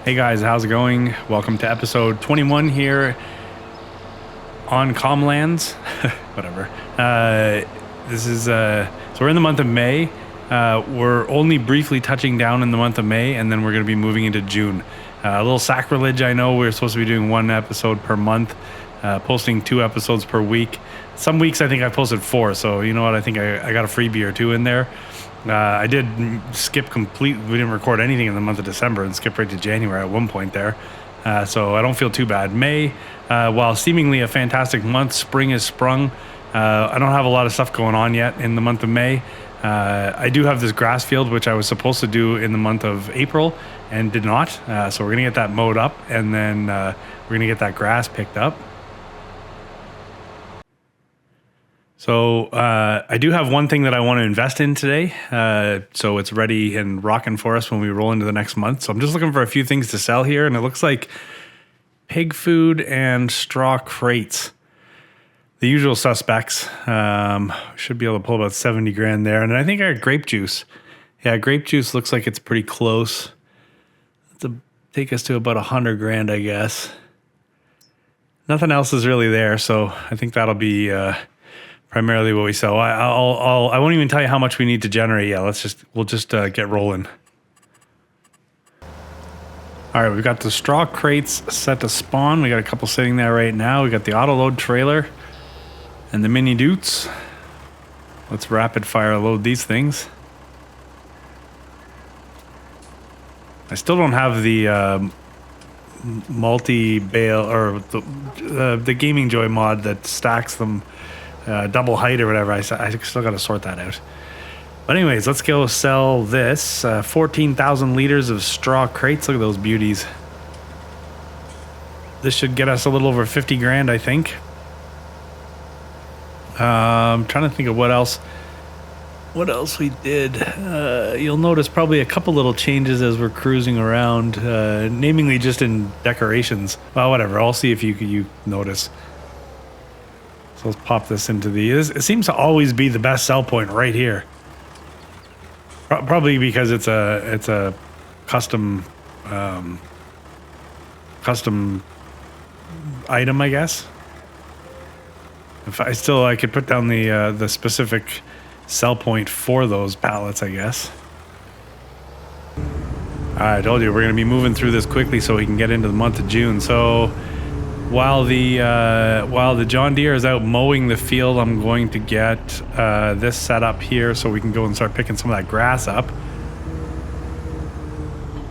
Hey guys, how's it going? Welcome to episode 21 here on Comlands. Whatever. This is so we're in the month of May. We're only briefly touching down in the month of May, and then we're going to be moving into June. A little sacrilege, I know. We're supposed to be doing one episode per month, posting 2 episodes per week. Some weeks I think I posted 4, so you know what? I think I got a freebie or 2 in there. I did skip complete. We didn't record anything in the month of December and skip right to January at one point there. So I don't feel too bad. May, while seemingly a fantastic month, spring has sprung. I don't have a lot of stuff going on yet in the month of May. I do have this grass field, which I was supposed to do in the month of April and did not. So we're going to get that mowed up, and then we're going to get that grass picked up. So I do have one thing that I want to invest in today. So it's ready and rocking for us when we roll into the next month. So I'm just looking for a few things to sell here. And it looks like pig food and straw crates. The usual suspects. Should be able to pull about 70 grand there. And I think I got grape juice. Yeah, grape juice looks like it's pretty close. That'll take us to about 100 grand, I guess. Nothing else is really there. So I think that'll be... primarily what we sell. I won't even tell you how much we need to generate. Yeah, we'll just get rolling. All right, we've got the straw crates set to spawn. We got a couple sitting there right now. We got the auto load trailer and the mini dutes. Let's rapid fire load these things. I still don't have the multi bale or the Gaming Joy mod that stacks them. Double height or whatever. I still got to sort that out. But anyways, let's go sell this 14,000 liters of straw crates. Look at those beauties. This should get us a little over 50 grand, I think. I'm trying to think of what else we did. You'll notice probably a couple little changes as we're cruising around, namely just in decorations. Well, whatever. I'll see if you notice. Let's pop this into it seems to always be the best sell point right here. Probably because it's a custom item, I guess. If I could put down the specific sell point for those pallets, I guess. I told you we're going to be moving through this quickly so we can get into the month of June. So while the John Deere is out mowing the field, I'm going to get this set up here so we can go and start picking some of that grass up.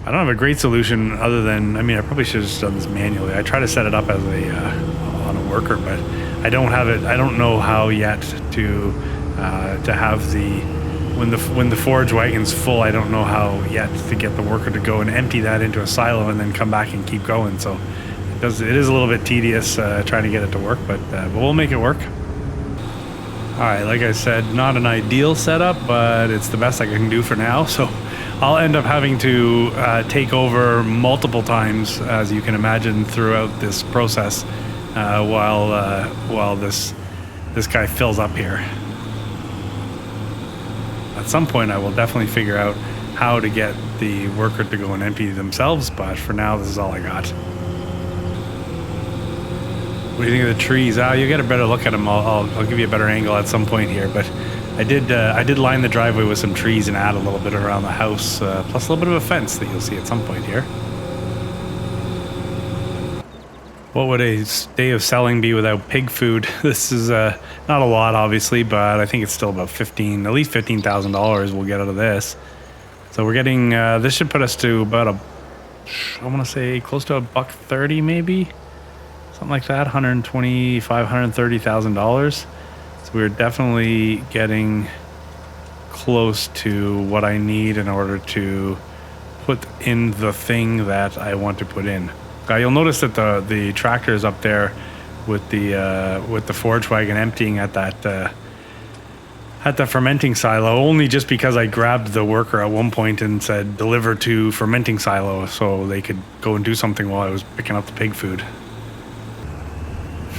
I don't have a great solution other than, I probably should have just done this manually. I try to set it up as on a worker, but I don't have it. I don't know how yet to have when the forage wagon's full. I don't know how yet to get the worker to go and empty that into a silo and then come back and keep going. So it is a little bit tedious trying to get it to work, but we'll make it work. All right, like I said, not an ideal setup, but it's the best I can do for now. So I'll end up having to take over multiple times, as you can imagine, throughout this process while this guy fills up here. At some point, I will definitely figure out how to get the worker to go and empty themselves, but for now, this is all I got. What do you think of the trees? You get a better look at them. I'll give you a better angle at some point here. But I did line the driveway with some trees and add a little bit around the house, plus a little bit of a fence that you'll see at some point here. What would a day of selling be without pig food? This is not a lot, obviously, but I think it's still about at least $15,000 we'll get out of this. So we're getting this should put us to about I want to say close to $130 maybe. Something like that, $125,000, $130,000. So we're definitely getting close to what I need in order to put in the thing that I want to put in. You'll notice that the tractor is up there with the forage wagon emptying at the fermenting silo, only just because I grabbed the worker at one point and said deliver to fermenting silo so they could go and do something while I was picking up the pig food.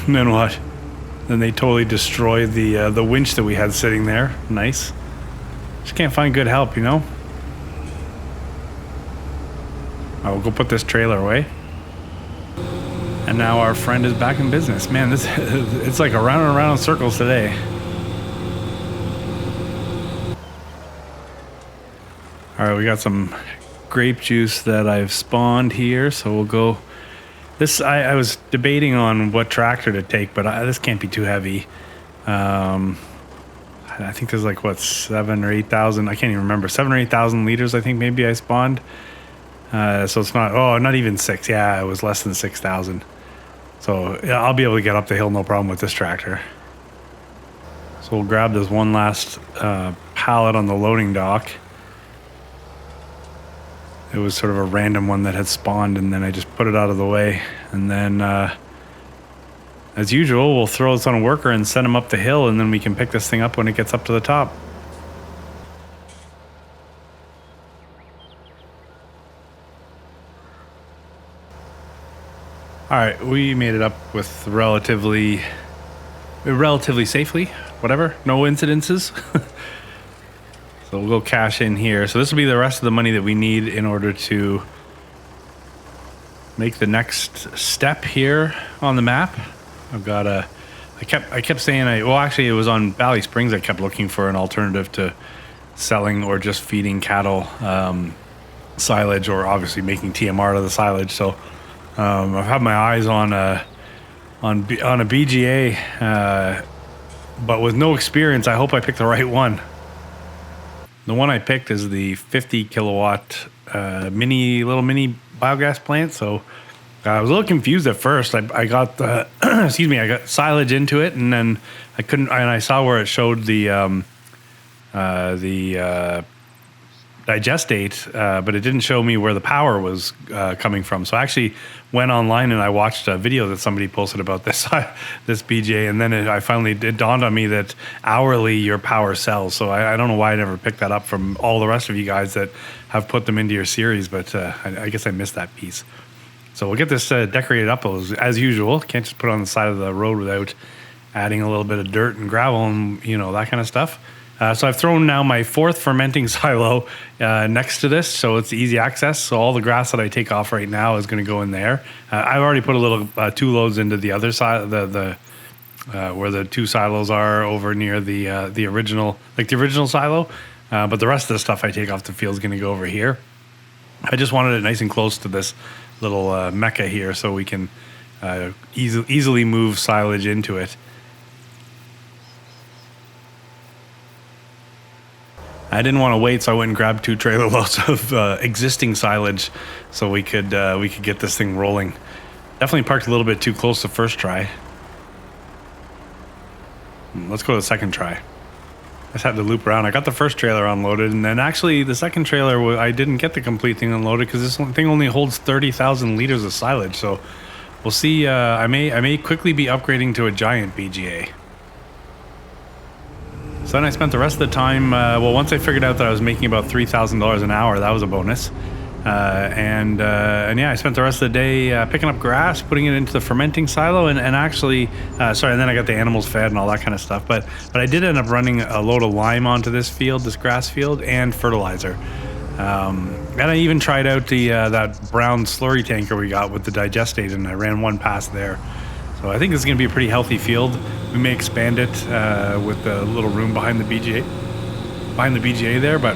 And then what? Then they totally destroyed the winch that we had sitting there. Nice. Just can't find good help, you know? I will go put this trailer away. And now our friend is back in business. Man, this it's like around and around in circles today. All right, we got some grape juice that I've spawned here, so we'll go. This I was debating on what tractor to take, but this can't be too heavy. I think there's like what 7,000 or 8,000. I can't even remember. 7,000 or 8,000 liters. I think maybe I spawned. So it's not. Oh, not even 6. Yeah, it was less than 6,000. So yeah, I'll be able to get up the hill, no problem with this tractor. So we'll grab this one last pallet on the loading dock. It was sort of a random one that had spawned, and then I just put it out of the way. And then, as usual, we'll throw this on a worker and send him up the hill, and then we can pick this thing up when it gets up to the top. All right, we made it up with relatively safely, whatever, no incidences. So we'll go cash in here. So this will be the rest of the money that we need in order to make the next step here on the map. I've got a, I kept saying well, actually it was on Valley Springs. I kept looking for an alternative to selling or just feeding cattle silage, or obviously making TMR out of the silage. So I've had my eyes on a BGA, but with no experience. I hope I picked the right one. The one I picked is the 50 kilowatt little mini biogas plant. So I was a little confused at first. I got the I got silage into it, and then I couldn't. And I saw where it showed the digestate, but it didn't show me where the power was coming from. So I actually went online and I watched a video that somebody posted about this BGA, and then it dawned on me that hourly your power sells. So I don't know why I never picked that up from all the rest of you guys that have put them into your series, but I guess I missed that piece. So we'll get this decorated up as usual. Can't just put it on the side of the road without adding a little bit of dirt and gravel and that kind of stuff. So I've thrown now my 4th fermenting silo next to this, so it's easy access. So all the grass that I take off right now is going to go in there. I've already put a little 2 loads into the other side, the where the 2 silos are over near the original silo. But the rest of the stuff I take off the field is going to go over here. I just wanted it nice and close to this little mecca here, so we can easily move silage into it. I didn't want to wait, so I went and grabbed 2 trailer loads of existing silage, so we could get this thing rolling. Definitely parked a little bit too close the first try. Let's go to the second try. I just had to loop around. I got the first trailer unloaded, and then actually the second trailer I didn't get the complete thing unloaded because this thing only holds 30,000 liters of silage. So we'll see. I may quickly be upgrading to a giant BGA. So then I spent the rest of the time, once I figured out that I was making about $3,000 an hour, that was a bonus. And yeah, I spent the rest of the day picking up grass, putting it into the fermenting silo, and actually, and then I got the animals fed and all that kind of stuff. But I did end up running a load of lime onto this grass field, and fertilizer. And I even tried out that brown slurry tanker we got with the digestate, and I ran one pass there. So I think this is going to be a pretty healthy field. We may expand it with a little room behind the BGA there. But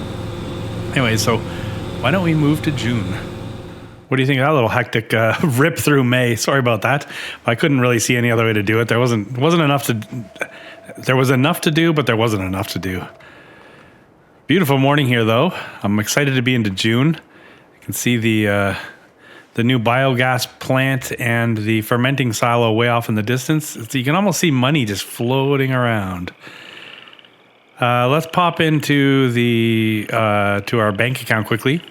anyway, so why don't we move to June? What do you think of that little hectic rip through May? Sorry about that. I couldn't really see any other way to do it. There wasn't enough to. There was enough to do, but there wasn't enough to do. Beautiful morning here, though. I'm excited to be into June. You can see the new biogas plant and the fermenting silo way off in the distance. So you can almost see money just floating around. Let's pop into to our bank account quickly.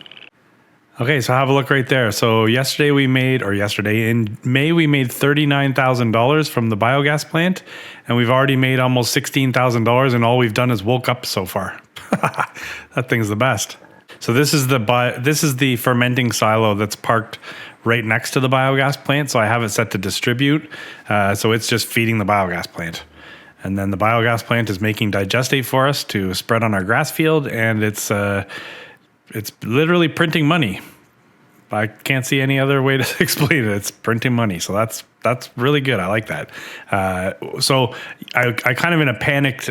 Okay, so have a look right there. So yesterday in May we made $39,000 from the biogas plant, and we've already made almost $16,000, and all we've done is woke up so far. That thing's the best. So this is the fermenting silo that's parked right next to the biogas plant. So I have it set to distribute. So it's just feeding the biogas plant. And then the biogas plant is making digestate for us to spread on our grass field. And it's literally printing money. I can't see any other way to explain it. It's printing money. So that's really good. I like that. So I kind of in a panicked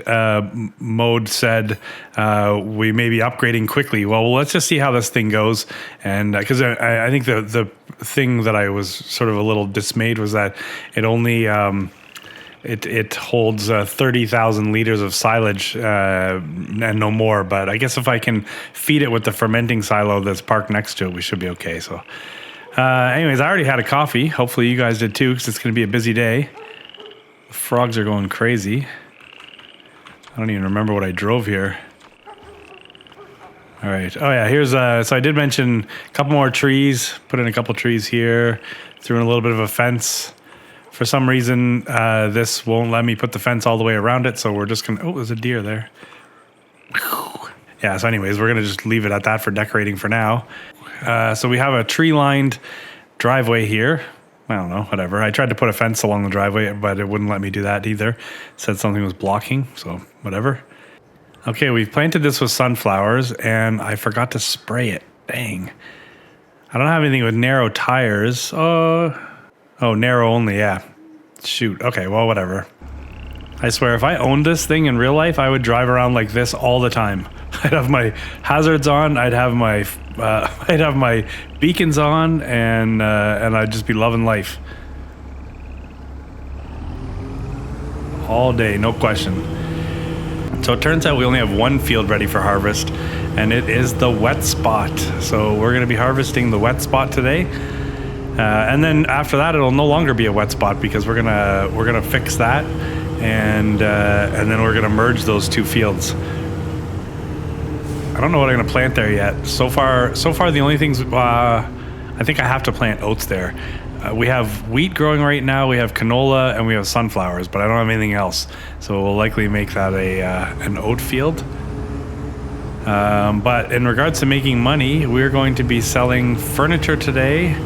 mode said we may be upgrading quickly. Well, let's just see how this thing goes. And because I think the thing that I was sort of a little dismayed was that it only it holds 30,000 liters of silage and no more. But I guess if I can feed it with the fermenting silo that's parked next to it, we should be okay. So anyways, I already had a coffee. Hopefully you guys did too, because it's going to be a busy day. The frogs are going crazy. I don't even remember what I drove here. All right. Oh yeah, here's so I did mention a couple more trees. Put in a couple trees here. Threw in a little bit of a fence. For some reason, this won't let me put the fence all the way around it, so we're just gonna... Oh, there's a deer there. Yeah, so anyways, we're gonna just leave it at that for decorating for now. So we have a tree-lined driveway here. I don't know, whatever. I tried to put a fence along the driveway, but it wouldn't let me do that either. It said something was blocking, so whatever. Okay, we've planted this with sunflowers, and I forgot to spray it. Dang. I don't have anything with narrow tires. Oh, narrow only, yeah. Shoot, okay, well, whatever. I swear, if I owned this thing in real life, I would drive around like this all the time. I'd have my hazards on, I'd have my beacons on, and I'd just be loving life. All day, no question. So it turns out we only have one field ready for harvest, and it is the wet spot. So we're gonna be harvesting the wet spot today. And then after that, it'll no longer be a wet spot because we're gonna fix that, and then we're gonna merge those two fields. I don't know what I'm gonna plant there yet. So far, the only things I think I have to plant oats there. We have wheat growing right now. We have canola and we have sunflowers, but I don't have anything else. So we'll likely make that an oat field. But in regards to making money, we're going to be selling furniture today.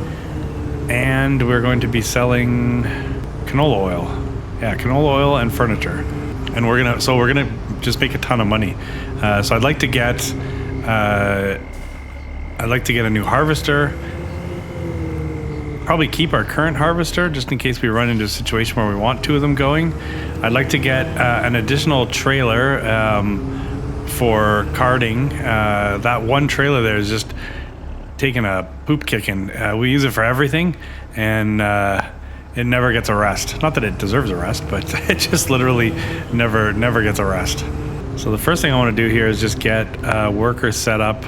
And we're going to be selling canola oil. Yeah, canola oil and furniture. And we're gonna just make a ton of money. So I'd like to get a new harvester. Probably keep our current harvester just in case we run into a situation where we want two of them going. I'd like to get an additional trailer for carting. That one trailer there is just taking a poop kicking. We use it for everything, and it never gets a rest. Not that it deserves a rest, but it just literally never gets a rest. So the first thing I want to do here is just get workers set up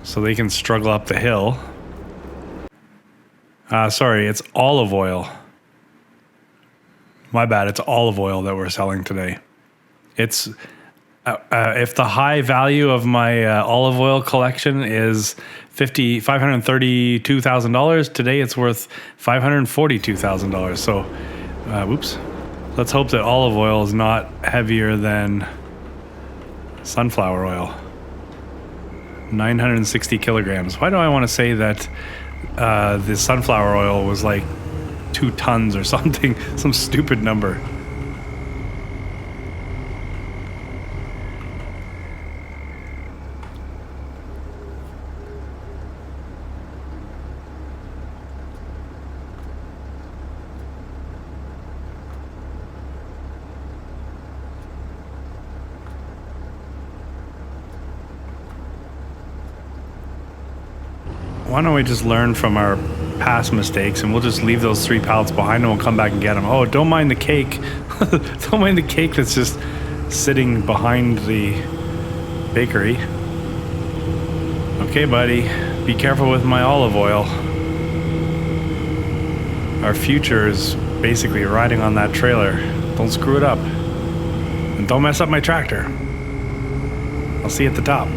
so they can struggle up the hill. Sorry, it's olive oil. My bad, it's olive oil that we're selling today. It's if the high value of my olive oil collection is $532,000, today it's worth $542,000. So, whoops. Let's hope that olive oil is not heavier than sunflower oil. 960 kilograms. Why do I want to say that the sunflower oil was like 2 tons or something? Some stupid number. Why don't we just learn from our past mistakes, and we'll just leave those 3 pallets behind and we'll come back and get them. Oh, don't mind the cake. Don't mind the cake that's just sitting behind the bakery. Okay, buddy. Be careful with my olive oil. Our future is basically riding on that trailer. Don't screw it up. And don't mess up my tractor. I'll see you at the top.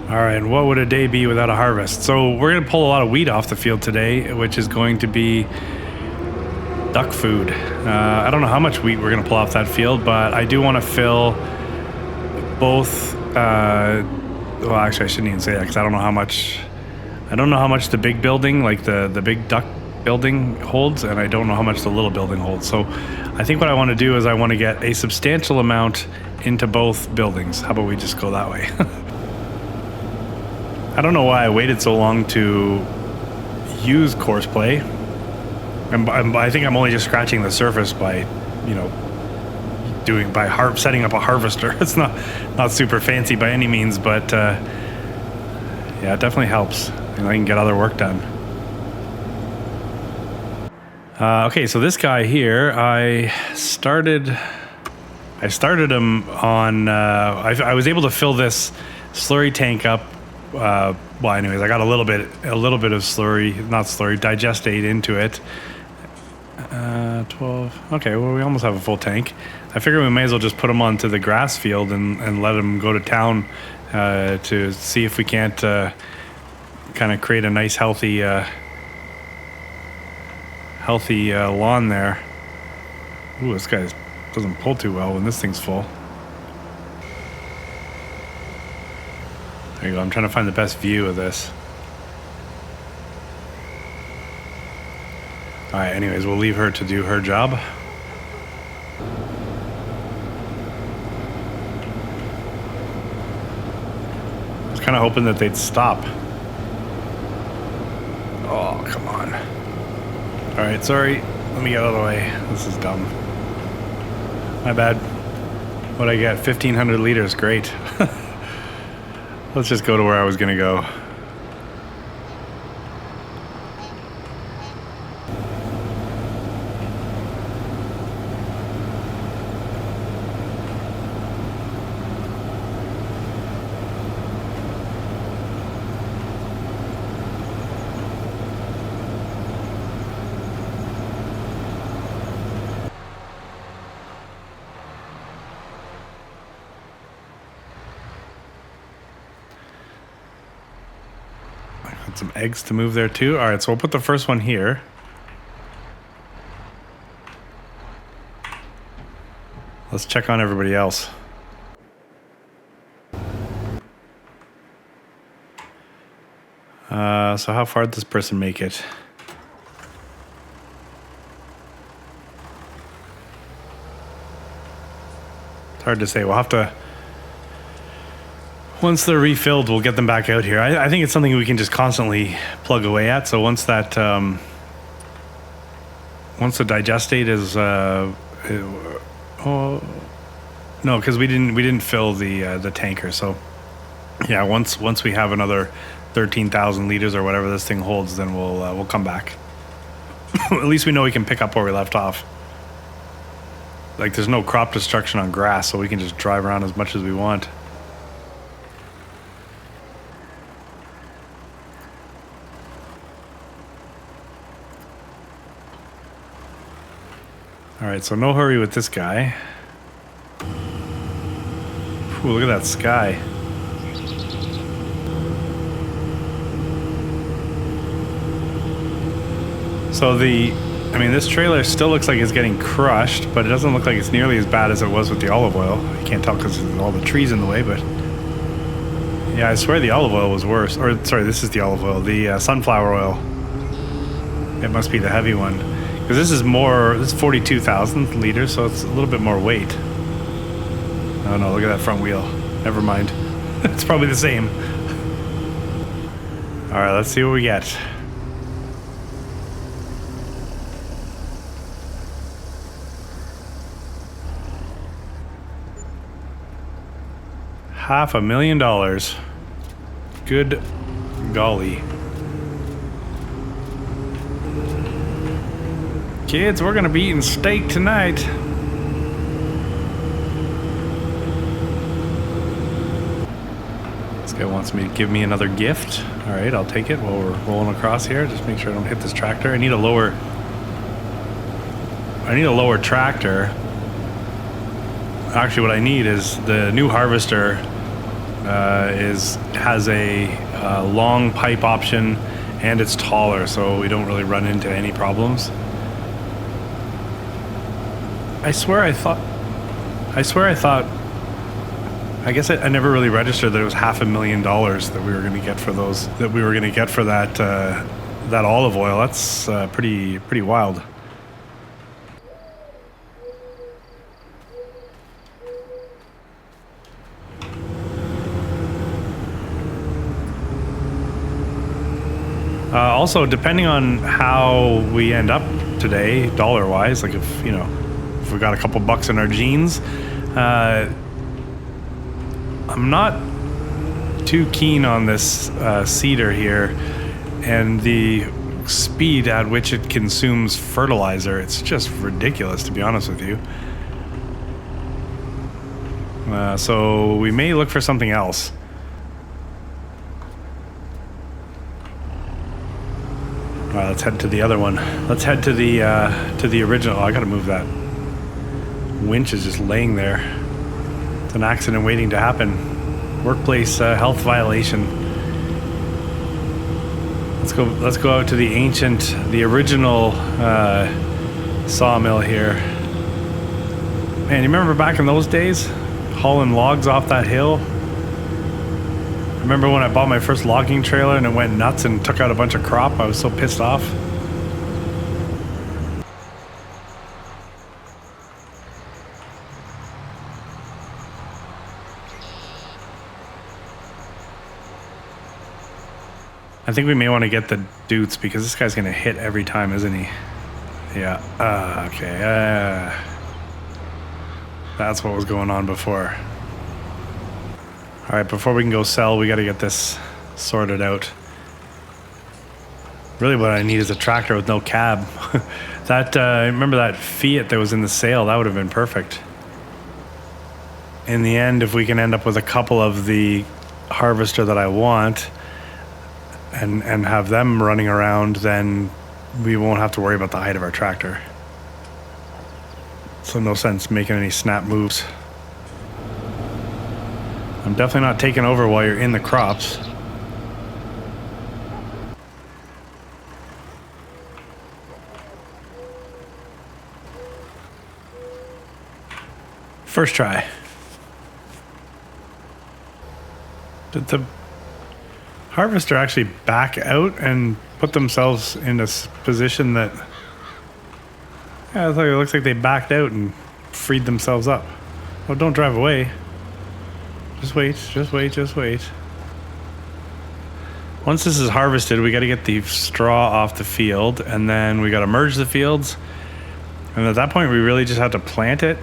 All right, and what would a day be without a harvest? So we're gonna pull a lot of wheat off the field today, which is going to be duck food. I don't know how much wheat we're gonna pull off that field, but I do want to fill both. Well, actually, I shouldn't even say that because I don't know how much the big building, like the big duck building, holds, and I don't know how much the little building holds. So I think what I want to do is I want to get a substantial amount into both buildings. How about we just go that way? I don't know why I waited so long to use course play. And I think I'm only just scratching the surface by, you know, setting up a harvester. It's not super fancy by any means, but yeah, it definitely helps. You know, I can get other work done. Okay, so this guy here, I started him on. I was able to fill this slurry tank up. Well, anyways, I got a little bit of digestate into it. 12. Okay, well, we almost have a full tank. I figure we may as well just put him onto the grass field and let him go to town to see if we can't kind of create a nice healthy lawn there. Ooh, this guy doesn't pull too well when this thing's full. There you go. I'm trying to find the best view of this. All right, anyways, we'll leave her to do her job. I was kind of hoping that they'd stop. Oh, come on. All right, sorry. Let me get out of the way. This is dumb. My bad. What'd I get? 1,500 liters. Great. Let's just go to where I was going to go. Some eggs to move there too. All right, so we'll put the first one here. Let's check on everybody else. So how far did this person make it? It's hard to say. We'll have to... Once they're refilled, we'll get them back out here. I think it's something we can just constantly plug away at. So once that, once the digestate is, oh no, because we didn't fill the tanker. So yeah, once we have another 13,000 liters or whatever this thing holds, then we'll come back. At least we know we can pick up where we left off. Like there's no crop destruction on grass, so we can just drive around as much as we want. All right, so no hurry with this guy. Ooh, look at that sky. So this trailer still looks like it's getting crushed, but it doesn't look like it's nearly as bad as it was with the olive oil. You can't tell because there's all the trees in the way, but yeah, I swear the olive oil was worse. Or sorry, this is the olive oil, the sunflower oil. It must be the heavy one. Because this is 42,000 liters, so it's a little bit more weight. Oh no, look at that front wheel. Never mind. It's probably the same. All right, let's see what we get. $500,000. Good golly. Kids, we're gonna be eating steak tonight. This guy wants me to give me another gift. All right, I'll take it while we're rolling across here. Just make sure I don't hit this tractor. I need a lower tractor. Actually, what I need is the new harvester has a long pipe option, and it's taller, so we don't really run into any problems. I guess I never really registered that it was $500,000 that we were going to get for those. That we were going to get for that olive oil. That's pretty wild. Also, depending on how we end up today, dollar wise, like if we got a couple bucks in our jeans, I'm not too keen on this cedar here and the speed at which it consumes fertilizer. It's just ridiculous, to be honest with you. So we may look for something else. All right, let's head to the other one. Let's head to the original. Oh, I gotta move that. Winch is just laying there. It's an accident waiting to happen. Workplace health violation. Let's go out to the original sawmill here. Man, you remember back in those days, hauling logs off that hill? Remember when I bought my first logging trailer and it went nuts and took out a bunch of crop? I was so pissed off. I think we may want to get the Dutes because this guy's going to hit every time, isn't he? Yeah. Okay. That's what was going on before. All right, before we can go sell, we got to get this sorted out. Really what I need is a tractor with no cab. Remember that Fiat that was in the sale? That would have been perfect. In the end, if we can end up with a couple of the harvester that I want and have them running around, then we won't have to worry about the height of our tractor. So no sense making any snap moves. I'm definitely not taking over while you're in the crops. First try. Did the harvester actually back out and put themselves in a position that... Yeah, it looks like they backed out and freed themselves up. Oh, don't drive away. Just wait. Once this is harvested, we got to get the straw off the field, and then we got to merge the fields. And at that point, we really just have to plant it,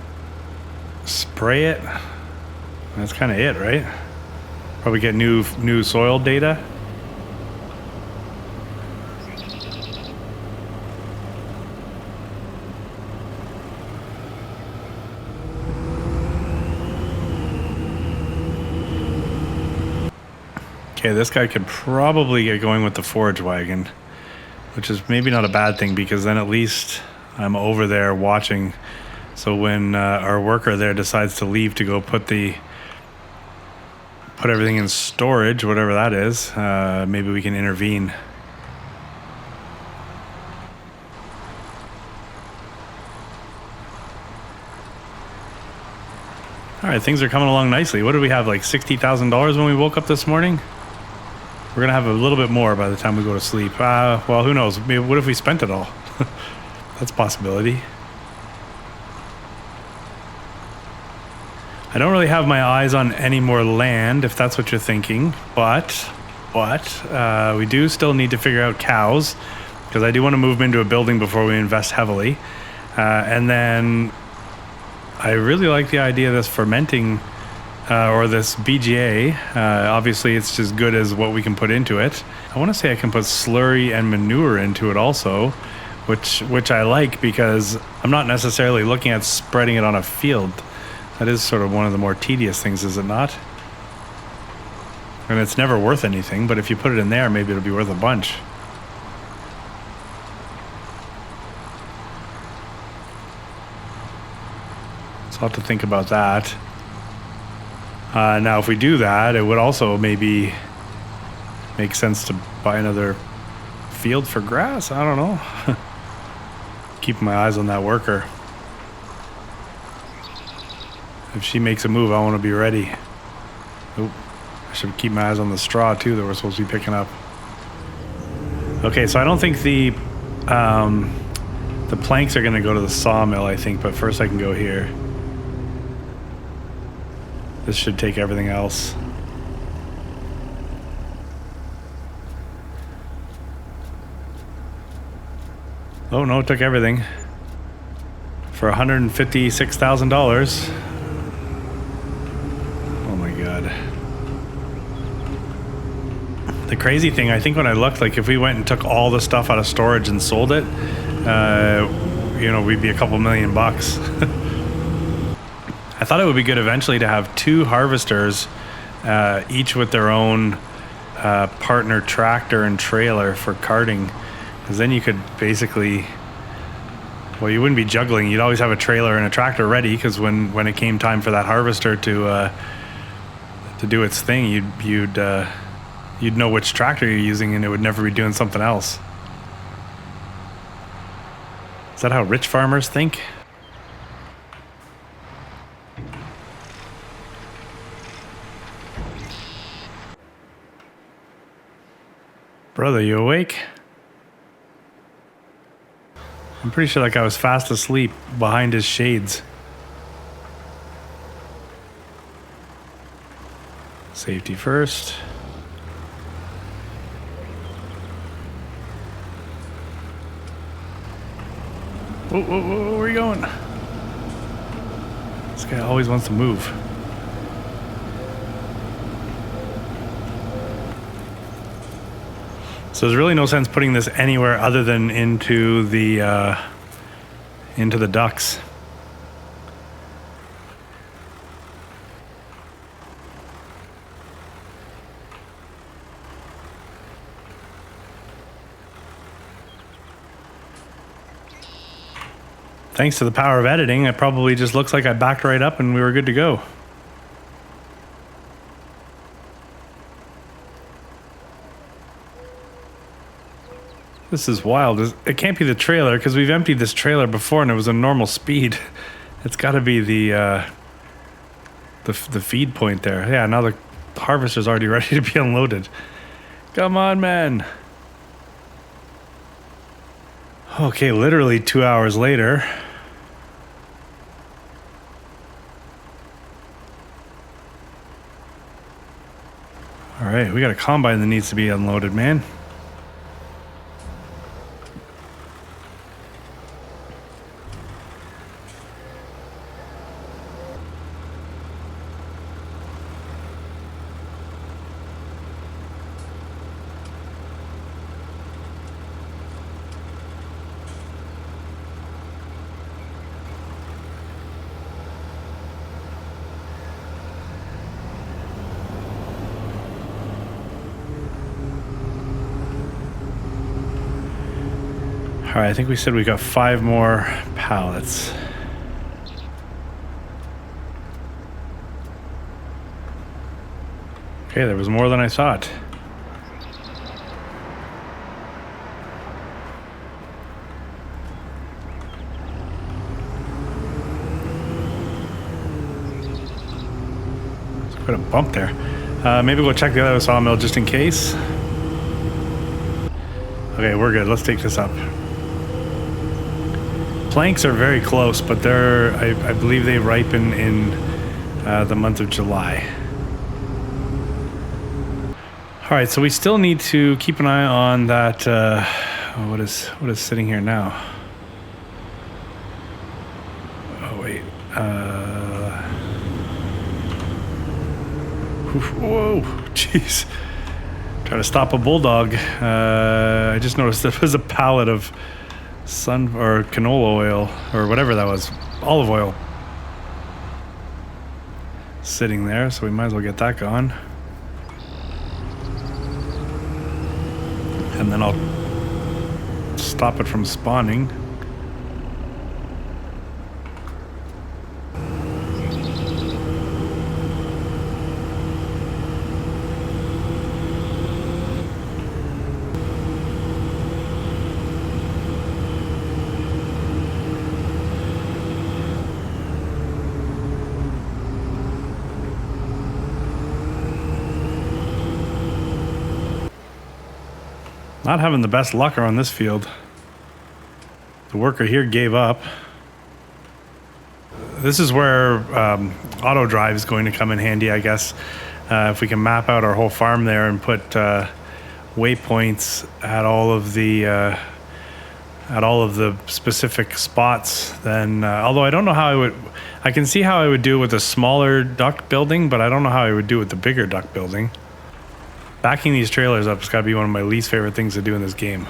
spray it. That's kind of it, right? Probably get new soil data. Okay, this guy could probably get going with the forage wagon, which is maybe not a bad thing because then at least I'm over there watching. So when our worker there decides to leave to go put everything in storage, whatever that is, maybe we can intervene. All right, things are coming along nicely. What did we have, like $60,000 when we woke up this morning? We're gonna have a little bit more by the time we go to sleep. Well, who knows? Maybe, what if we spent it all? That's a possibility. I don't really have my eyes on any more land, if that's what you're thinking. But we do still need to figure out cows, because I do want to move them into a building before we invest heavily. And then I really like the idea of this fermenting. Or this BGA, obviously it's as good as what we can put into it. I want to say I can put slurry and manure into it also, which I like because I'm not necessarily looking at spreading it on a field. That is sort of one of the more tedious things, is it not? And it's never worth anything, but if you put it in there, maybe it'll be worth a bunch. So I'll have to think about that. Now, if we do that, it would also maybe make sense to buy another field for grass. I don't know. Keep my eyes on that worker. If she makes a move, I want to be ready. Oop. I should keep my eyes on the straw, too, that we're supposed to be picking up. Okay, so I don't think the planks are going to go to the sawmill, I think, but first I can go here. This should take everything else. Oh no, it took everything. For $156,000. Oh my God. The crazy thing, I think when I looked, like if we went and took all the stuff out of storage and sold it, you know, we'd be a couple $1,000,000 bucks. I thought it would be good eventually to have 2 harvesters, each with their own partner tractor and trailer for carting, because then you could basically, well, you wouldn't be juggling. You'd always have a trailer and a tractor ready, because when it came time for that harvester to do its thing, you'd know which tractor you're using, and it would never be doing something else. Is that how rich farmers think? Brother, you awake? I'm pretty sure that guy was fast asleep behind his shades. Safety first. Whoa, whoa, whoa, where are you going? This guy always wants to move. So there's really no sense putting this anywhere other than into the ducts. Thanks to the power of editing, it probably just looks like I backed right up and we were good to go. This is wild. It can't be the trailer, because we've emptied this trailer before and it was a normal speed. It's got to be the feed point there. Yeah, now the harvester's already ready to be unloaded. Come on, man. Okay, literally 2 hours later. All right, we got a combine that needs to be unloaded, man. All right, I think we said we got 5 more pallets. Okay, there was more than I thought. There's quite a bump there. Maybe we'll check the other sawmill just in case. Okay, we're good. Let's take this up. Planks are very close, but I believe they ripen in the month of July. All right, so we still need to keep an eye on that. What is sitting here now? Oh wait. Whoa, jeez. Trying to stop a bulldog. I just noticed there was a pallet of sun or canola oil or whatever that was, olive oil, sitting there, so we might as well get that gone. And then I'll stop it from spawning. Not having the best luck around this field. The worker here gave up. This is where auto drive is going to come in handy, I guess. If we can map out our whole farm there and put waypoints at all of the at all of the specific spots, then although I don't know how I can see how I would do it with a smaller duct building, but I don't know how I would do it with the bigger duct building. Backing these trailers up has got to be one of my least favorite things to do in this game.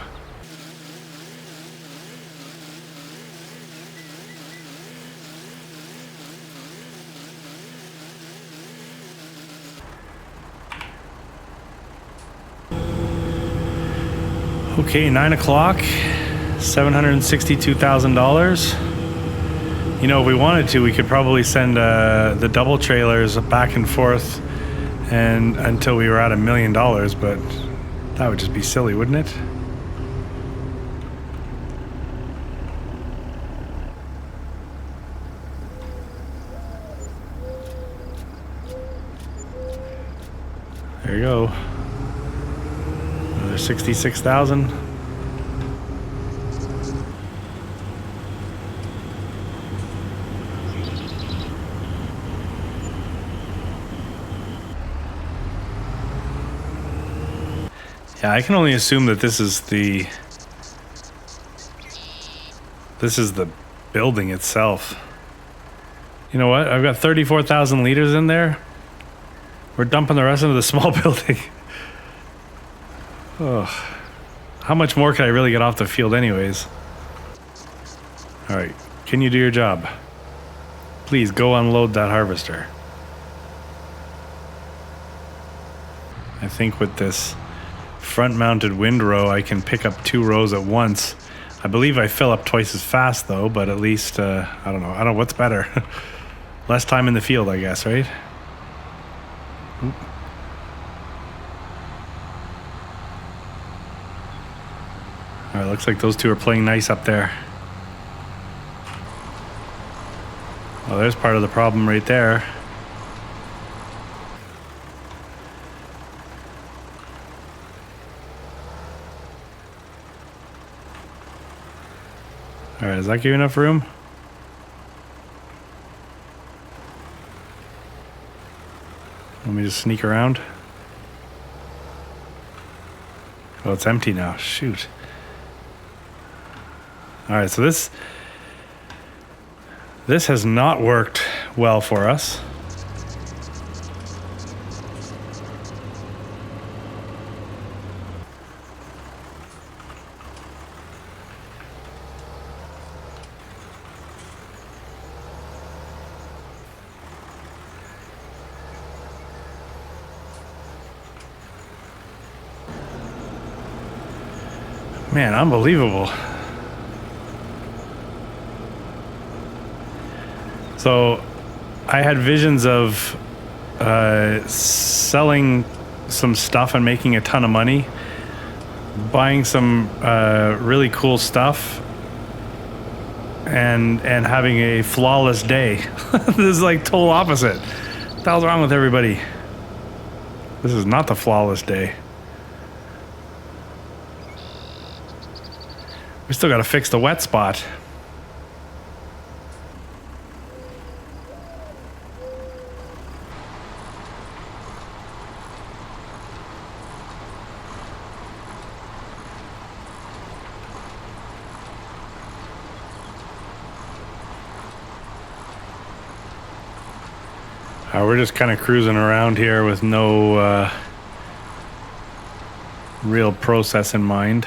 Okay, 9 o'clock, $762,000. You know, if we wanted to, we could probably send the double trailers back and forth and until we were at $1 million, but that would just be silly, wouldn't it? There you go. Another 66,000. Yeah, I can only assume that this is the building itself. You know what? I've got 34,000 liters in there. We're dumping the rest into the small building. Oh, how much more could I really get off the field anyways? All right, can you do your job? Please go unload that harvester. I think with this front-mounted windrow, I can pick up 2 rows at once. I believe I fill up twice as fast though, but at least, I don't know what's better. Less time in the field, I guess, right? Oop. All right, looks like those two are playing nice up there. Well, there's part of the problem right there. All right, does that give you enough room? Let me just sneak around. Oh, it's empty now. Shoot. All right, so this has not worked well for us. Man, unbelievable. So I had visions of selling some stuff and making a ton of money, buying some really cool stuff, and having a flawless day. This is like total opposite. What the hell's wrong with everybody? This is not the flawless day. We still got to fix the wet spot. We're just kind of cruising around here with no real process in mind.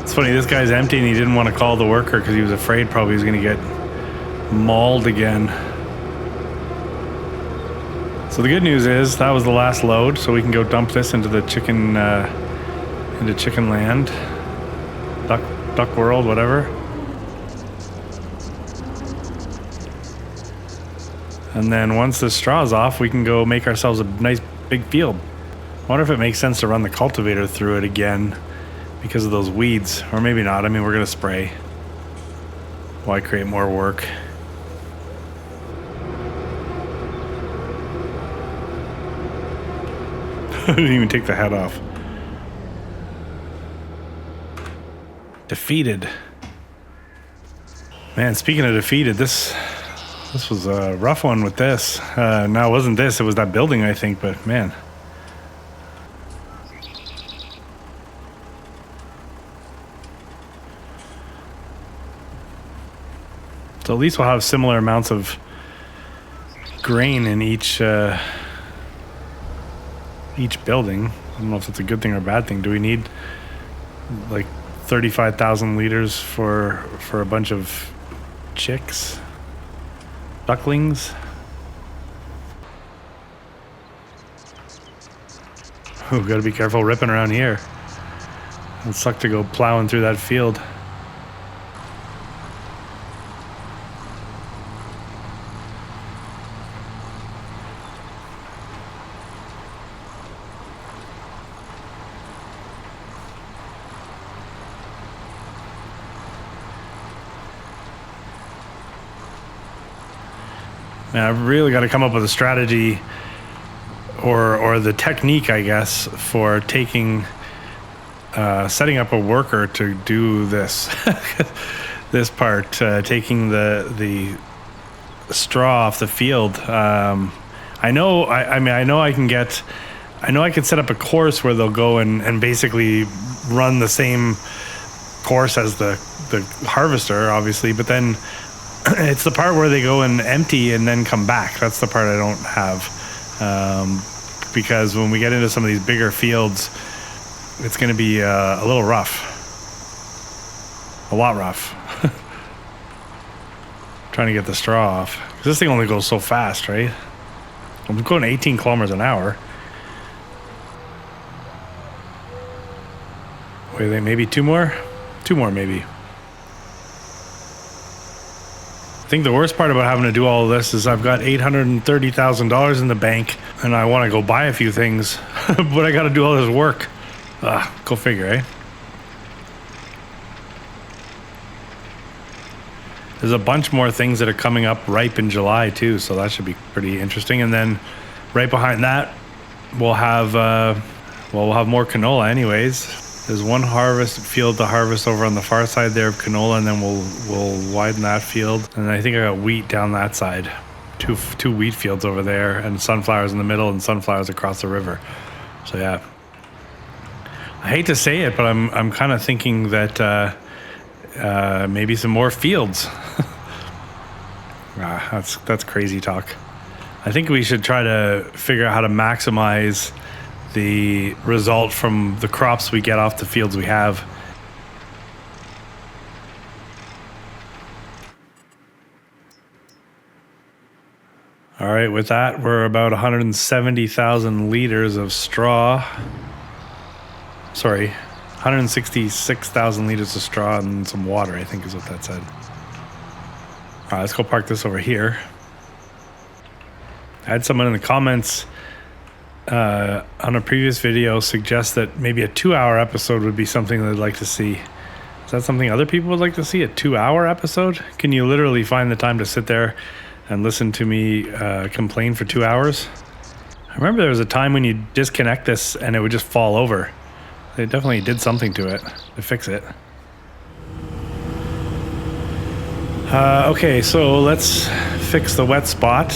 It's funny, this guy's empty and he didn't want to call the worker because he was afraid probably he was going to get mauled again. So the good news is that was the last load, so we can go dump this into the chicken land, duck world, whatever. And then once the straw's off, we can go make ourselves a nice big field. I wonder if it makes sense to run the cultivator through it again because of those weeds, or maybe not. I mean, we're gonna spray. Why create more work? I didn't even take the hat off. Defeated. Man, speaking of defeated, this was a rough one with this. No, it wasn't this. It was that building, I think. But man. So at least we'll have similar amounts of grain in each building. I don't know if it's a good thing or a bad thing. Do we need like 35,000 liters for a bunch of chicks? Ducklings? Oh, gotta be careful ripping around here. It'll suck to go plowing through that field. Man, I've really got to come up with a strategy or the technique, I guess, for setting up a worker to do this this part, taking the straw off the field. I know I can set up a course where they'll go and basically run the same course as the harvester, obviously, but then it's the part where they go and empty and then come back. That's the part I don't have. Because when we get into some of these bigger fields, it's going to be a little rough. A lot rough. Trying to get the straw off. 'Cause this thing only goes so fast, right? I'm going 18 kilometers an hour. Wait, maybe two more? Two more, maybe. I think the worst part about having to do all of this is I've got $830,000 in the bank and I want to go buy a few things, but I got to do all this work. Go figure, eh? There's a bunch more things that are coming up ripe in July too, so that should be pretty interesting. And then right behind that, we'll have more canola anyways. There's one field to harvest over on the far side there of canola, and then we'll widen that field. And I think I got wheat down that side. Two wheat fields over there, and sunflowers in the middle, and sunflowers across the river. So yeah, I hate to say it, but I'm kind of thinking that maybe some more fields. That's crazy talk. I think we should try to figure out how to maximize the result from the crops we get off the fields we have. All right, with that, we're about 170,000 liters of straw. Sorry, 166,000 liters of straw and some water, I think is what that said. All right, let's go park this over here. I had someone in the comments on a previous video suggest that maybe a 2-hour episode would be something they'd like to see. Is that something other people would like to see? A 2-hour episode? Can you literally find the time to sit there and listen to me complain for 2 hours? I remember there was a time when you disconnect this and it would just fall over. They definitely did something to it to fix it. Okay, so let's fix the wet spot.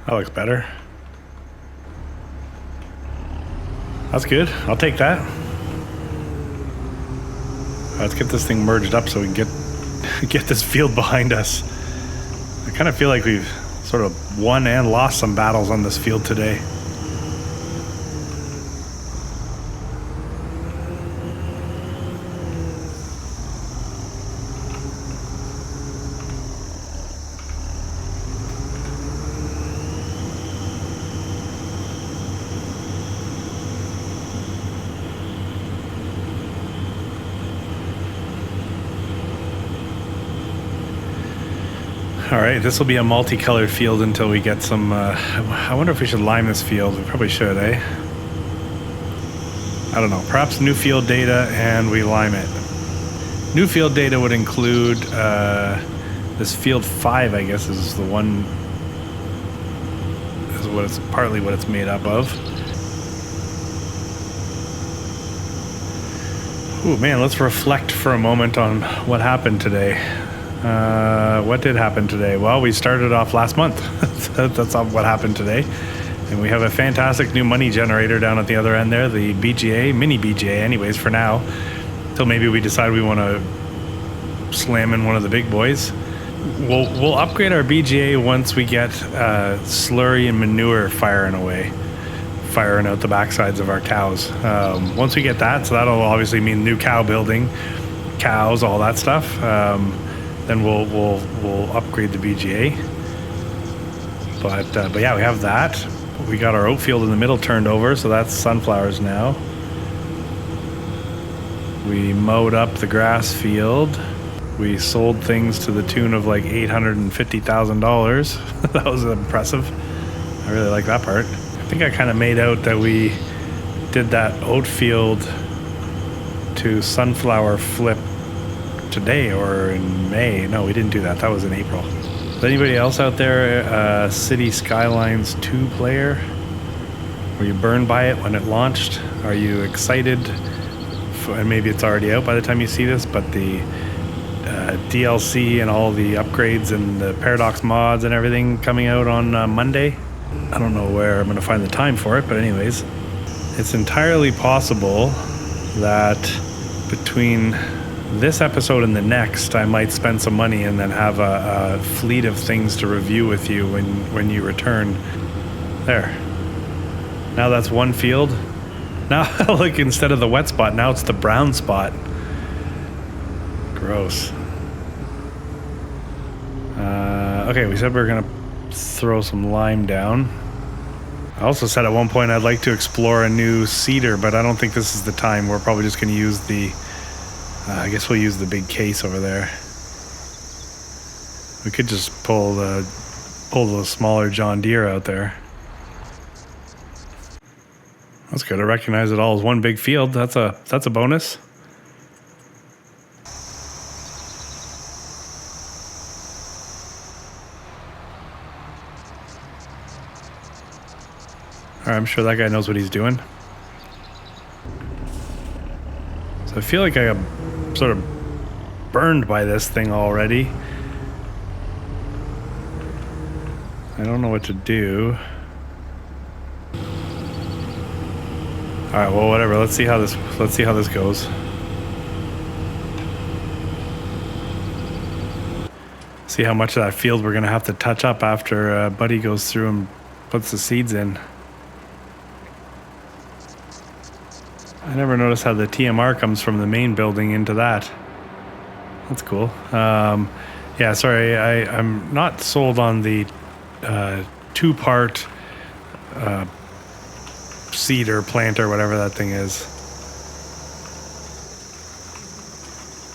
That looks better. That's good. I'll take that. Let's get this thing merged up so we can get this field behind us. I kind of feel like we've sort of won and lost some battles on this field today. All right, this will be a multicolored field until we get some, I wonder if we should lime this field. We probably should, eh? I don't know, perhaps new field data, and we lime it. New field data would include this field 5, I guess, is the one, is what it's partly what it's made up of. Ooh, man, let's reflect for a moment on what happened today. What did happen today? Well, we started off last month. That's what happened today. And we have a fantastic new money generator down at the other end there, the BGA, mini BGA anyways for now, till maybe we decide we want to slam in one of the big boys. We'll upgrade our BGA once we get slurry and manure firing out the backsides of our cows. Once we get that, so that'll obviously mean new cow building, cows, all that stuff. Then we'll upgrade the BGA. But yeah, we have that. We got our oat field in the middle turned over, so that's sunflowers now. We mowed up the grass field. We sold things to the tune of like $850,000. That was impressive. I really like that part. I think I kind of made out that we did that oat field to sunflower flip today or in May. No, we didn't do that. That was in April. Is anybody else out there City Skylines 2 player? Were you burned by it when it launched? Are you excited? And maybe it's already out by the time you see this, but the DLC and all the upgrades and the Paradox mods and everything coming out on Monday. I don't know where I'm going to find the time for it, but anyways, it's entirely possible that between this episode and the next, I might spend some money and then have a fleet of things to review with you when you return. There. Now that's one field. Now, like, instead of the wet spot, now it's the brown spot. Gross. Okay, we said we were going to throw some lime down. I also said at one point I'd like to explore a new cedar, but I don't think this is the time. We're probably just going to use the... I guess we'll use the big case over there. We could just pull the smaller John Deere out there. That's good. I recognize it all as one big field. That's a bonus. All right, I'm sure that guy knows what he's doing. So I feel like I got sort of burned by this thing already. I don't know what to do. All right, well, whatever. Let's see how this goes. See how much of that field we're gonna have to touch up after Buddy goes through and puts the seeds in. I never noticed how the TMR comes from the main building into that. That's cool. Yeah, sorry, I'm not sold on the two-part cedar plant or whatever that thing is.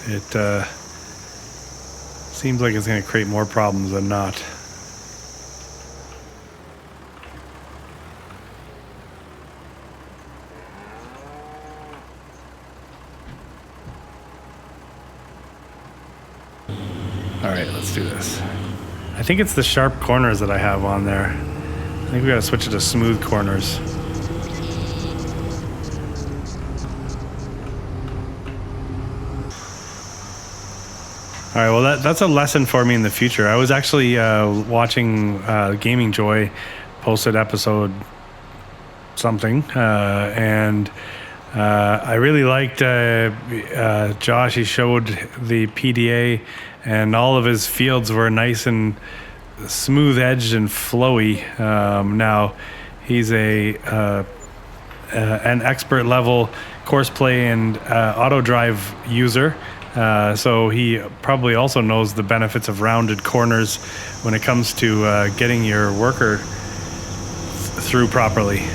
It seems like it's going to create more problems than not. All right, let's do this. I think it's the sharp corners that I have on there. I think we got to switch it to smooth corners. All right, well, that's a lesson for me in the future. I was actually watching Gaming Joy posted episode something, and I really liked Josh. He showed the PDA, and all of his fields were nice and smooth-edged and flowy. Now, he's an expert level course play and auto drive user. So he probably also knows the benefits of rounded corners when it comes to getting your worker through properly.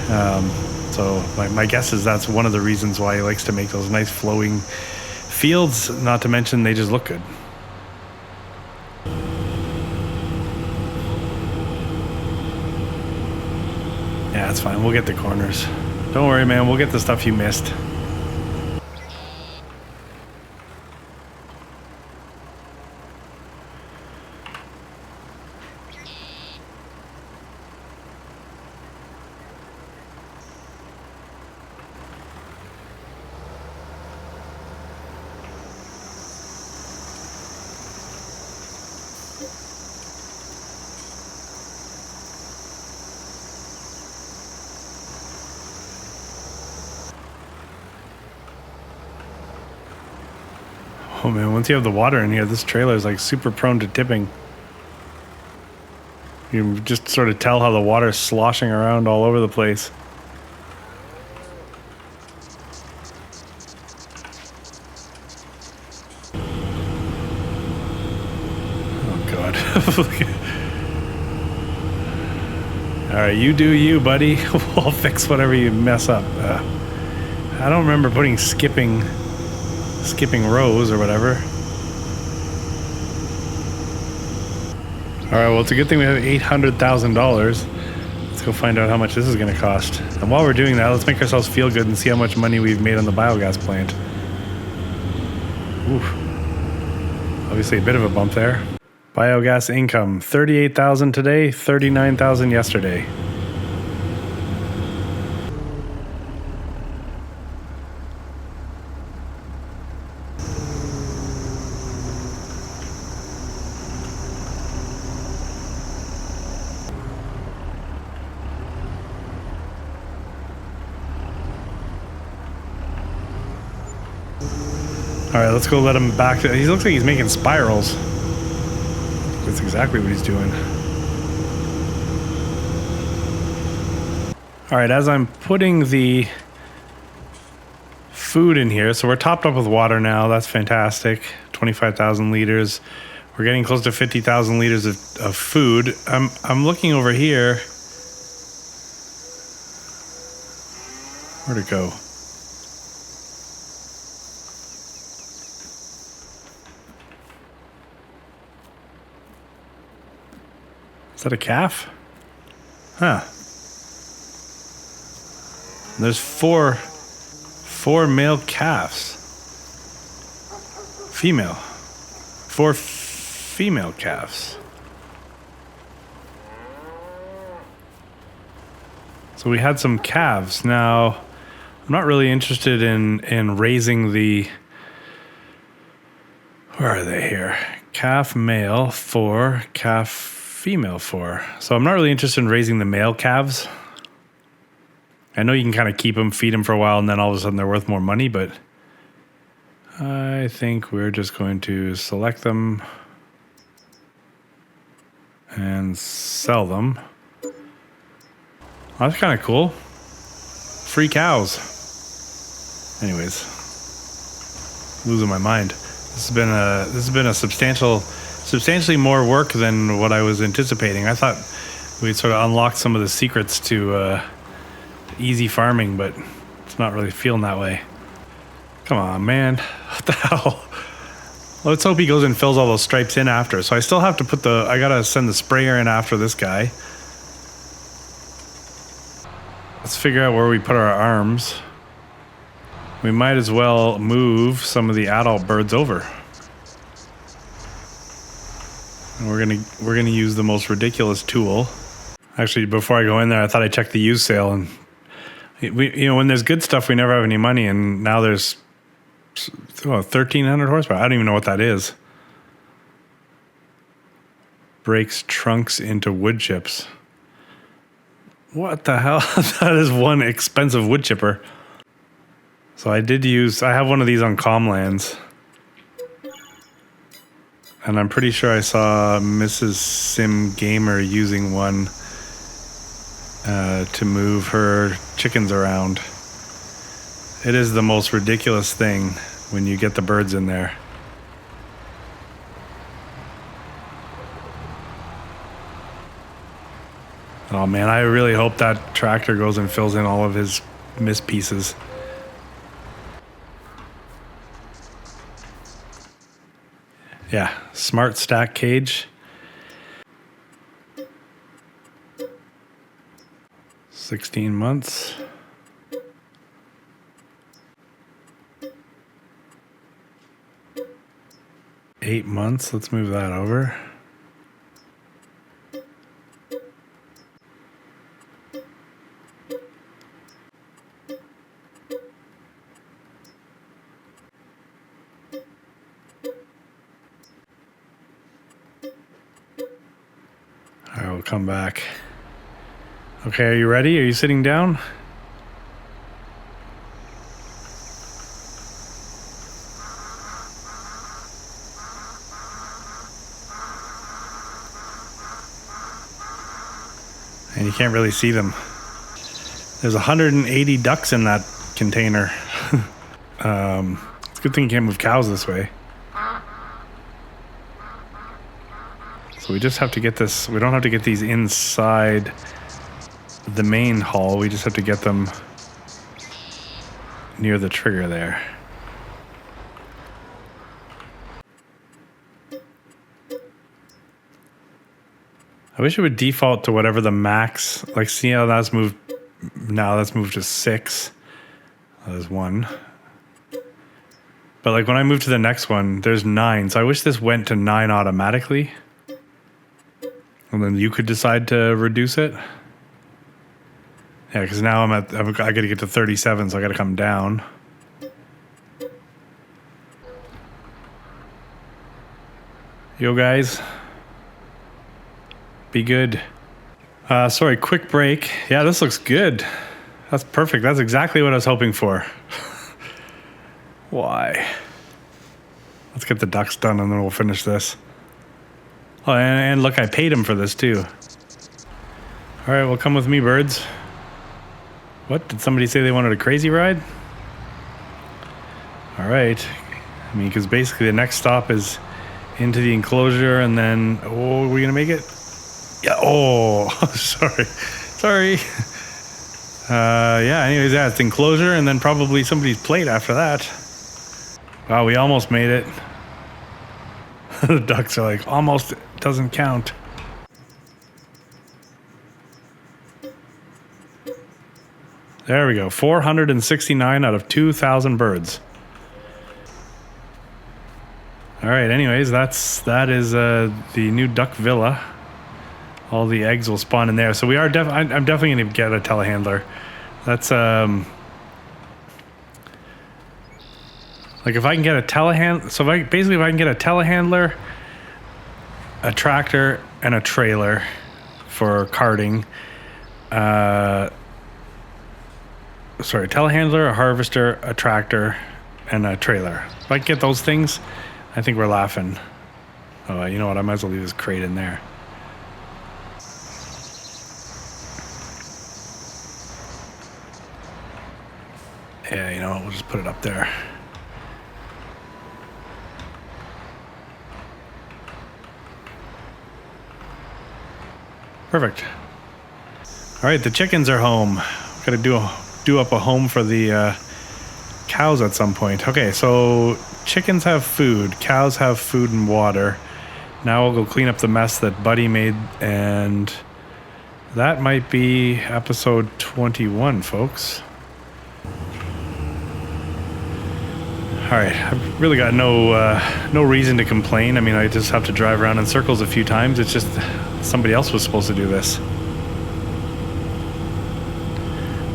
So my guess is that's one of the reasons why he likes to make those nice flowing fields, not to mention they just look good. Yeah, that's fine. We'll get the corners. Don't worry, man. We'll get the stuff you missed. Oh man, once you have the water in here, this trailer is like super prone to tipping. You can just sort of tell how the water's sloshing around all over the place. Oh God. Alright, you do you, buddy. We'll fix whatever you mess up. I don't remember putting skipping rows or whatever. Alright, well, it's a good thing we have $800,000. Let's go find out how much this is going to cost. And while we're doing that, let's make ourselves feel good and see how much money we've made on the biogas plant. Oof. Obviously a bit of a bump there. Biogas income, $38,000 today, $39,000 yesterday. Alright, let's go let him back. He looks like he's making spirals. That's exactly what he's doing. Alright, as I'm putting the food in here, so we're topped up with water now. That's fantastic. 25,000 liters. We're getting close to 50,000 liters of food. I'm looking over here. Where'd it go? Is that a calf? Huh. There's four male calves. Female. 4 female calves. So we had some calves. Now, I'm not really interested in raising the... Where are they here? Calf male 4, calf female 4. So I'm not really interested in raising the male calves. I know you can kind of keep them, feed them for a while, and then all of a sudden they're worth more money, but I think we're just going to select them and sell them. Oh, that's kind of cool. Free cows. Anyways, losing my mind. This has been a substantially more work than what I was anticipating. I thought we'd sort of unlock some of the secrets to easy farming, but it's not really feeling that way. Come on, man. What the hell? Let's hope he goes and fills all those stripes in after. So I still have to I gotta send the sprayer in after this guy. Let's figure out where we put our arms. We might as well move some of the adult birds over. And we're gonna use the most ridiculous tool. Actually, before I go in there, I thought I checked the used sale, and when there's good stuff, we never have any money, and now there's 1,300 horsepower. I don't even know what that is. Breaks trunks into wood chips. What the hell? That is one expensive wood chipper. So I have one of these on Comlands. And I'm pretty sure I saw Mrs. Sim Gamer using one to move her chickens around. It is the most ridiculous thing when you get the birds in there. Oh man, I really hope that tractor goes and fills in all of his missed pieces. Yeah, smart stack cage. 16 months. Eight months. Let's move that over. I will come back. Okay, are you ready? Are you sitting down? And you can't really see them. There's 180 ducks in that container. It's a good thing you can't move cows this way. So we just have to get this. We don't have to get these inside the main hall. We just have to get them near the trigger there. I wish it would default to whatever the max, like see how that's moved, now that's moved to 6. There's 1. But like when I move to the next one, there's 9. So I wish this went to 9 automatically. And then you could decide to reduce it. Yeah, because now I got to get to 37, so I got to come down. Yo guys. Be good. Sorry, quick break. Yeah, this looks good. That's perfect. That's exactly what I was hoping for. Why? Let's get the ducks done and then we'll finish this. Oh, and look, I paid him for this too. All right, well, come with me, birds. What? Did somebody say they wanted a crazy ride? All right. I mean, because basically the next stop is into the enclosure and then, oh, are we going to make it? Yeah. Oh, sorry. Yeah, anyways, yeah, it's enclosure and then probably somebody's plate after that. Wow, we almost made it. The ducks are like, almost doesn't count. There we go. 469 out of 2,000 birds. All right, anyways, that is the new duck villa. All the eggs will spawn in there. So we are I'm definitely going to get a telehandler. That's like if I can get a telehandler. So if I can get a telehandler, a tractor, and a trailer for carting. Sorry, telehandler, a harvester, a tractor, and a trailer. If I can get those things, I think we're laughing. Oh, you know what? I might as well leave this crate in there. Yeah, you know what? We'll just put it up there. Perfect. All right, the chickens are home. Got to do up a home for the cows at some point. Okay, so chickens have food, cows have food and water. Now we'll go clean up the mess that Buddy made, and that might be episode 21, folks. All right, I've really got no reason to complain. I mean, I just have to drive around in circles a few times. It's just somebody else was supposed to do this.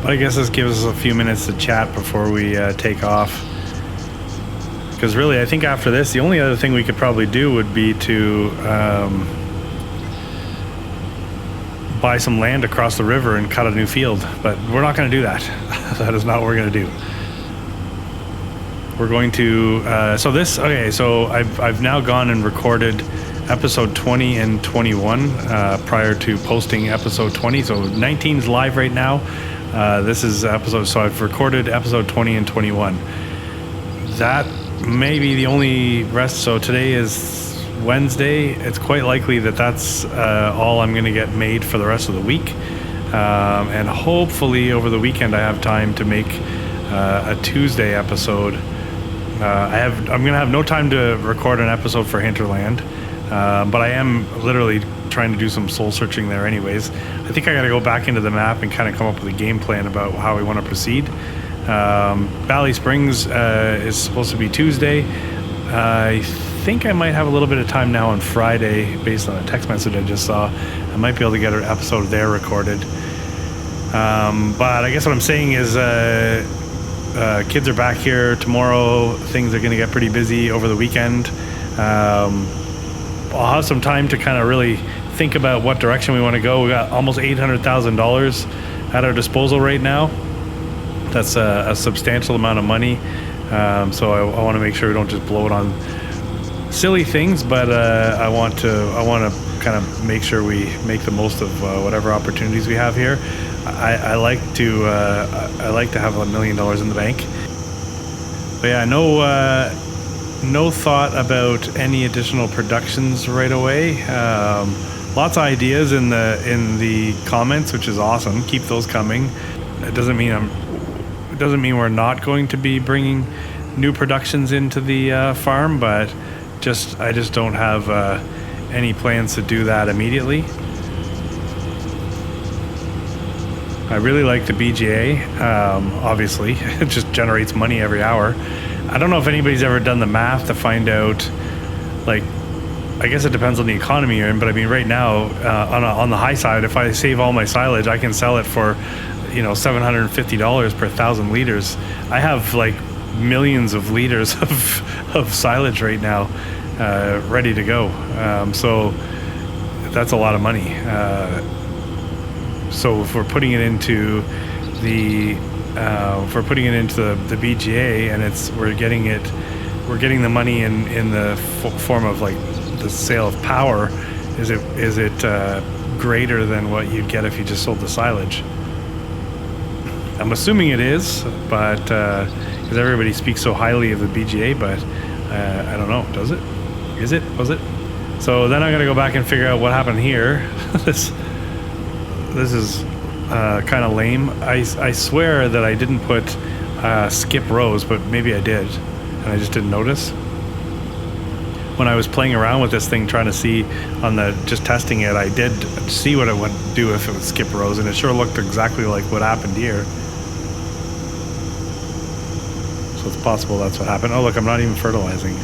But I guess this gives us a few minutes to chat before we take off. Because really, I think after this, the only other thing we could probably do would be to buy some land across the river and cut a new field. But we're not going to do that. That is not what we're going to do. We're going to, so I've now gone and recorded episode 20 and 21 prior to posting episode 20. So 19's live right now. This is episode, so I've recorded episode 20 and 21. That may be the only rest. So today is Wednesday. It's quite likely that that's all I'm going to get made for the rest of the week. And hopefully over the weekend I have time to make a Tuesday episode. I'm going to have no time to record an episode for Hinterland, but I am literally trying to do some soul searching there anyways. I think I got to go back into the map and kind of come up with a game plan about how we want to proceed. Valley Springs is supposed to be Tuesday. I think I might have a little bit of time now on Friday based on a text message I just saw. I might be able to get an episode there recorded. But I guess what I'm saying is kids are back here tomorrow. Things are going to get pretty busy over the weekend. I'll have some time to kind of really think about what direction we want to go. We got almost $800,000 at our disposal right now. That's a substantial amount of money. So I want to make sure we don't just blow it on silly things, but I want to kind of make sure we make the most of whatever opportunities we have here. I like to have $1 million in the bank. But yeah, no thought about any additional productions right away. Lots of ideas in the comments, which is awesome. Keep those coming. It doesn't mean we're not going to be bringing new productions into the farm, but I just don't have any plans to do that immediately. I really like the BGA. Obviously, it just generates money every hour. I don't know if anybody's ever done the math to find out, like, I guess it depends on the economy you're in, but I mean, right now, on the high side, if I save all my silage, I can sell it for, $750 per 1,000 liters. I have like millions of liters of silage right now, ready to go. So that's a lot of money. So if we're putting it into the BGA, and we're getting the money in the form of like the sale of power, is it greater than what you'd get if you just sold the silage? I'm assuming it is, but because everybody speaks so highly of the BGA, but I don't know. Does it? Is it? Was it? So then I'm gonna go back and figure out what happened here. This is kind of lame. I swear that I didn't put skip rows, but maybe I did, and I just didn't notice. When I was playing around with this thing, trying to see just testing it, I did see what it would do if it would skip rows, and it sure looked exactly like what happened here. So it's possible that's what happened. Oh look, I'm not even fertilizing.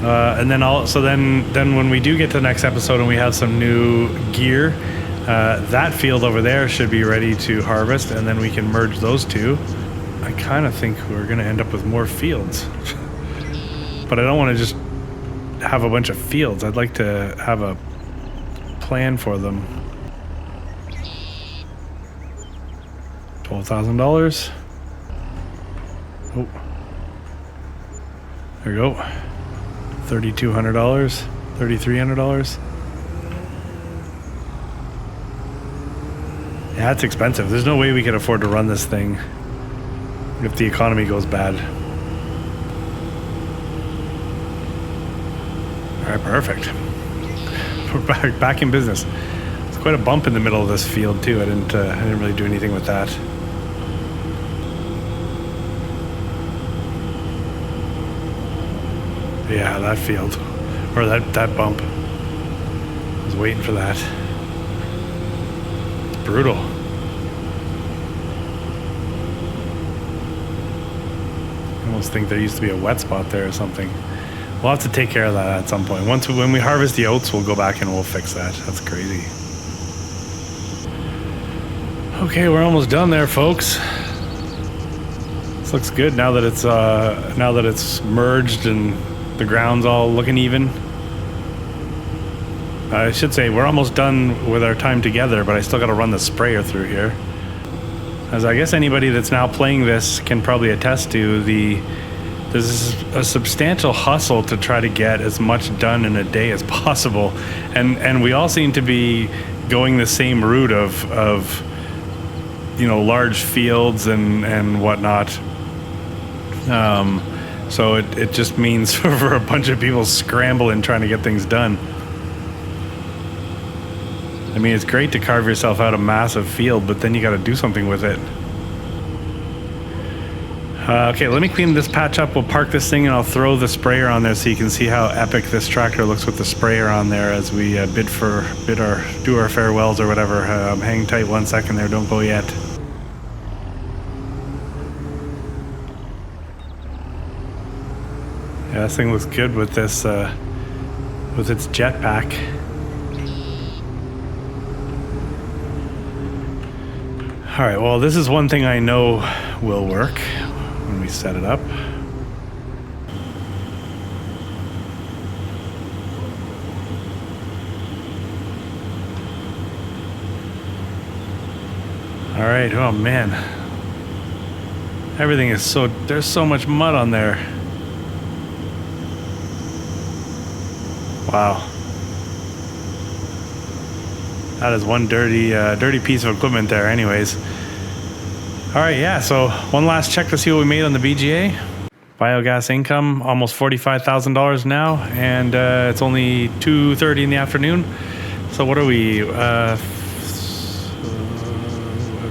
And then when we do get to the next episode and we have some new gear, that field over there should be ready to harvest, and then we can merge those two. I kind of think we're going to end up with more fields. But I don't want to just have a bunch of fields. I'd like to have a plan for them. $12,000. Oh. There we go. $3,200. $3,300. Yeah, it's expensive. There's no way we can afford to run this thing if the economy goes bad. All right, perfect. We're back in business. It's quite a bump in the middle of this field too. I didn't really do anything with that. Yeah, that field, or that bump. I was waiting for that. Brutal. I almost think there used to be a wet spot there or something. We'll have to take care of that at some point. When we harvest the oats, we'll go back and we'll fix that. That's crazy. Okay, we're almost done there, folks. This looks good now that it's merged and the ground's all looking even. I should say we're almost done with our time together, but I still got to run the sprayer through here. As I guess anybody that's now playing this can probably attest to, there's a substantial hustle to try to get as much done in a day as possible, and we all seem to be going the same route of large fields and whatnot. So it just means for a bunch of people scrambling trying to get things done. I mean, it's great to carve yourself out a massive field, but then you got to do something with it. Okay, let me clean this patch up. We'll park this thing and I'll throw the sprayer on there so you can see how epic this tractor looks with the sprayer on there as we do our farewells or whatever. Hang tight 1 second there, don't go yet. Yeah, this thing looks good with this, with its jetpack. All right, well, this is one thing I know will work when we set it up. All right, oh man. Everything is there's so much mud on there. Wow. That is one dirty piece of equipment there anyways. All right, yeah, so one last check to see what we made on the BGA. Biogas income, almost $45,000 now, and it's only 2:30 in the afternoon. So what are we?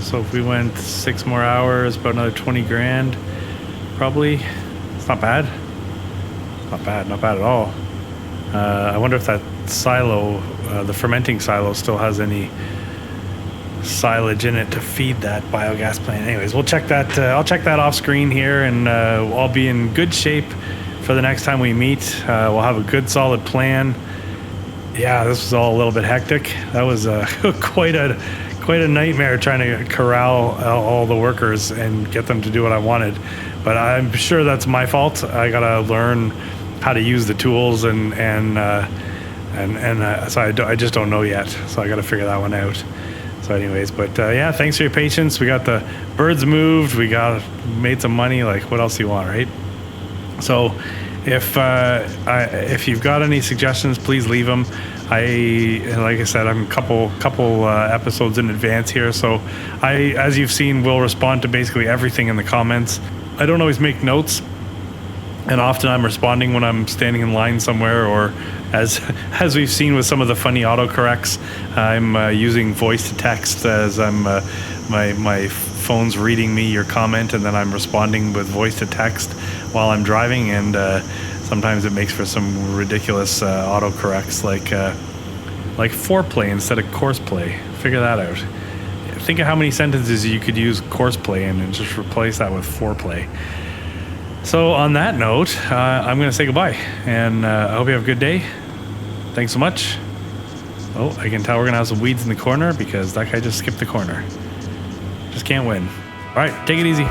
So if we went 6 more hours, about another 20 grand, probably. It's not bad. Not bad at all. I wonder if that silo, the fermenting silo, still has any silage in it to feed that biogas plant. Anyways, we'll check that. I'll check that off screen here, and I'll be in good shape for the next time we meet. We'll have a good solid plan. Yeah, this was all a little bit hectic. That was quite a nightmare trying to corral all the workers and get them to do what I wanted. But I'm sure that's my fault. I gotta learn how to use the tools, and so I just don't know yet. So I gotta figure that one out. So anyways, but yeah, thanks for your patience. We got the birds moved. We made some money. Like, what else do you want, right? So if you've got any suggestions, please leave them. Like I said, I'm a couple episodes in advance here, so as you've seen, will respond to basically everything in the comments. I don't always make notes, and often I'm responding when I'm standing in line somewhere, or as we've seen with some of the funny autocorrects, I'm using voice to text as I'm my phone's reading me your comment, and then I'm responding with voice to text while I'm driving, and sometimes it makes for some ridiculous autocorrects, like foreplay instead of courseplay. Figure that out. Think of how many sentences you could use courseplay in and just replace that with foreplay. So on that note, I'm going to say goodbye, and I hope you have a good day. Thanks so much. Oh, I can tell we're going to have some weeds in the corner because that guy just skipped the corner. Just can't win. All right, take it easy.